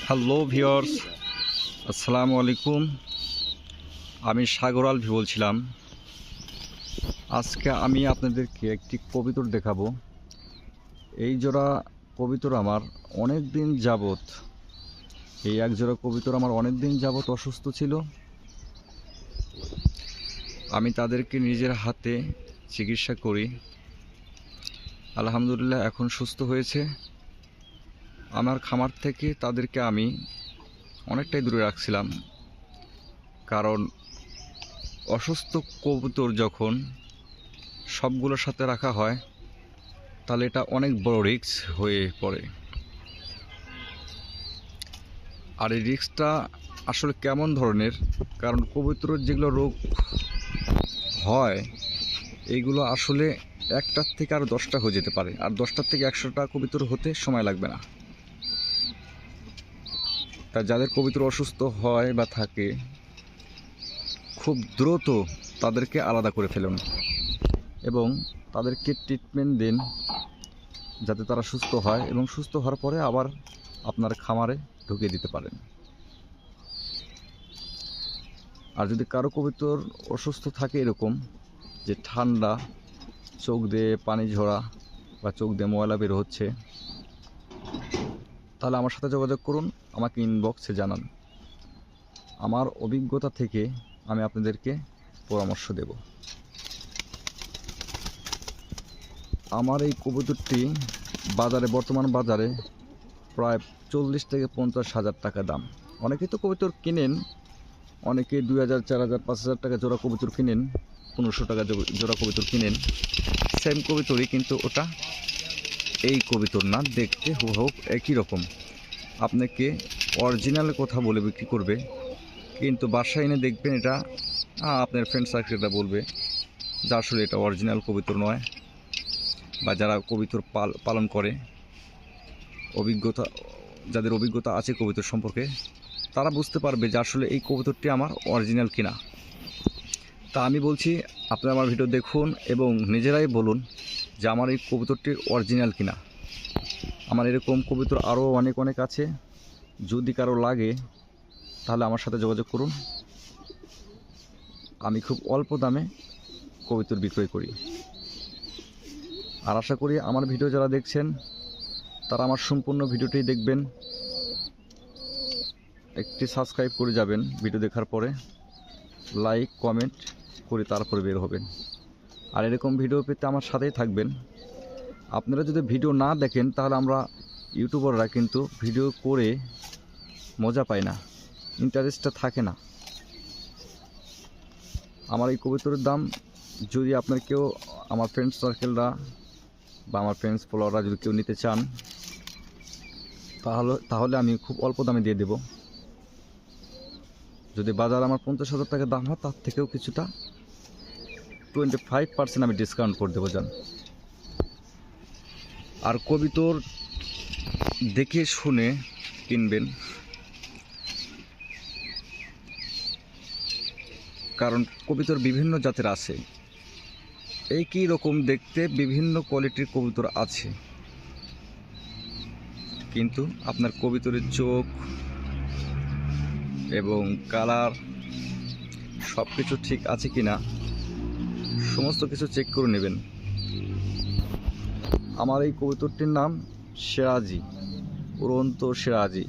Hello viewers, আসসালামু আলাইকুম। আমি সাগর আলভি বলছিলাম। আজকে আমি আপনাদেরকে একটি কবুতর দেখাবো। এই জোড়া কবুতর আমার অনেক দিন যাবত এক জোড়া কবুতর আমার অনেক দিন যাবত অসুস্থ ছিল। আমি তাদেরকে নিজের হাতে চিকিৎসা করি। আলহামদুলিল্লাহ এখন সুস্থ হয়েছে। আমার খামার থেকে তাদেরকে আমি অনেকটাই দূরে রাখছিলাম, কারণ অসুস্থ কবুতর যখন সবগুলোর সাথে রাখা হয় তাহলে এটা অনেক বড় রিস্ক হয়ে পড়ে। আর এই রিস্কটা আসলে কেমন ধরনের, কারণ কবুতরের যেগুলো রোগ হয় এইগুলো আসলে একটার থেকে আরও 10টা হয়ে যেতে পারে, আর 10টার থেকে 100টা কবুতর হতে সময় লাগবে না। তাই যাদের কবুতর অসুস্থ হয় বা থাকে খুব দ্রুত তাদেরকে আলাদা করে ফেলুন এবং তাদেরকে ট্রিটমেন্ট দিন যাতে তারা সুস্থ হয়, এবং সুস্থ হওয়ার পরে আবার আপনার খামারে ঢুকিয়ে দিতে পারেন। আর যদি কারো কবুতর অসুস্থ থাকে এরকম যে ঠান্ডা, চোখ দিয়ে পানি ঝরা বা চোখ দিয়ে ময়লা বের হচ্ছে, তাহলে আমার সাথে যোগাযোগ করুন, আমাকে ইনবক্সে জানান। আমার অভিজ্ঞতা থেকে আমি আপনাদেরকে পরামর্শ দেব। আমার এই কবুতরটি বর্তমান বাজারে প্রায় 40 থেকে 50 হাজার টাকা দাম। অনেকেই তো কবুতর কিনেন, অনেকে 2000, 4000, 5000 টাকা জোড়া কবুতর কিনেন, 1500 টাকা জোড়া কবুতর কিনেন। সেম কবুতরই, কিন্তু ওটা এই কবুতর না, দেখতে হুবহু একই রকম। আপনাকে অরিজিনাল কথা বলে বিক্রি করবে, কিন্তু বাসায় এনে দেখবেন এটা আপনার ফ্রেন্ড সার্কেলটা বলবে যে আসলে এটা অরিজিনাল কবুতর নয়। বা যারা কবুতর পালন করে, যাদের অভিজ্ঞতা আছে কবুতর সম্পর্কে, তারা বুঝতে পারবে যে আসলে এই কবুতরটি আমার অরিজিনাল কিনা। তা আমি বলছি, আপনারা আমার ভিডিও দেখুন এবং নিজেরাই বলুন যে আমার এই কবুতরটির অরিজিনাল কিনা। আমার এরকম কবুতর আরও অনেক আছে। যদি কারো লাগে তাহলে আমার সাথে যোগাযোগ করুন। আমি খুব অল্প দামে কবুতর বিক্রয় করি। আর আশা করি আমার ভিডিও যারা দেখছেন তারা আমার সম্পূর্ণ ভিডিওটি দেখবেন, একটি সাবস্ক্রাইব করে যাবেন, ভিডিও দেখার পরে লাইক কমেন্ট করে তারপরে বের হবেন। আর এরকম ভিডিও পেতে আমার সাথেই থাকবেন। আপনারা যদি ভিডিও না দেখেন তাহলে আমরা ইউটিউবাররা কিন্তু ভিডিও করে মজা পাই না, ইন্টারেস্টটা থাকে না। আমার এই কবুতরের দাম, যদি আপনার কেউ, আমার ফ্রেন্ডস সার্কেলরা বা আমার ফ্রেন্ডস ফলোয়াররা যদি কেউ নিতে চান তাহলে আমি খুব অল্প দামে দিয়ে দেব। যদি বাজার আমার 50,000 টাকা দাম হয়, তার থেকেও কিছুটা 25% আমি ডিসকাউন্ট করে দেবো যান। আর কবুতর দেখে শুনে কিনবেন, কারণ কবুতর বিভিন্ন জাতের আছে, একই রকম দেখতে বিভিন্ন কোয়ালিটির কবুতর আছে, কিন্তু আপনার কবুতরের চোখ এবং কালার সব কিছু ঠিক আছে কিনা সমস্ত কিছু চেক করে নেবেন। আমার এই কবুতরটির নাম সিরাজি, উড়ন্ত সিরাজি।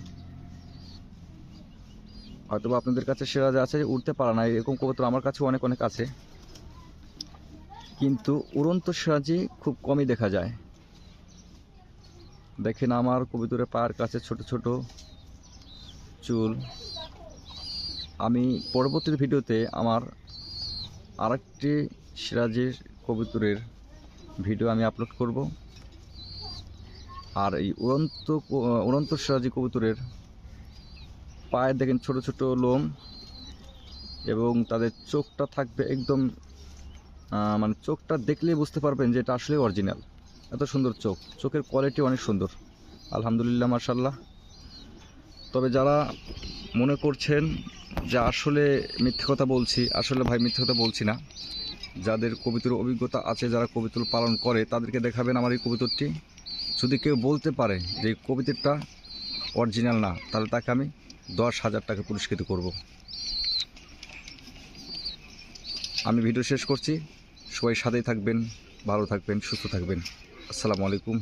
হয়তো আপনাদের কাছে সিরাজি আছে, উড়তে পারে না, এরকম কবুতর আমার কাছে অনেক আছে, কিন্তু উড়ন্ত সিরাজি খুব কমই দেখা যায়। দেখেন আমার কবুতরের পায়ের কাছে ছোট ছোট চুল। আমি পরবর্তী ভিডিওতে আমার আরেকটি সিরাজির কবুতরের ভিডিও আমি আপলোড করব। আর এই উড়ন্ত সিরাজি কবুতরের পায়ে দেখেন ছোট ছোট লোম, এবং তাদের চোখটা থাকবে একদম, মানে চোখটা দেখলেই বুঝতে পারবেন যে এটা আসলে অরিজিনাল। এত সুন্দর চোখের কোয়ালিটি অনেক সুন্দর, আলহামদুলিল্লাহ, মাশাআল্লাহ। তবে যারা মনে করছেন যে আসলে মিথ্যে কথা বলছি, আসলে ভাই মিথ্যে কথা বলছি না। যাদের কবুতরের অভিজ্ঞতা আছে, যারা কবুতর পালন করে, তাদেরকে দেখাবেন আমার এই কবুতরটি। যদি কেউ বলতে পারে যে কবুতরটা অরিজিনাল না, তাহলে তাকে আমি 10,000 টাকা পুরস্কৃত করব। আমি ভিডিও শেষ করছি। সবাই সাথেই থাকবেন, ভালো থাকবেন, সুস্থ থাকবেন। আসসালামু আলাইকুম।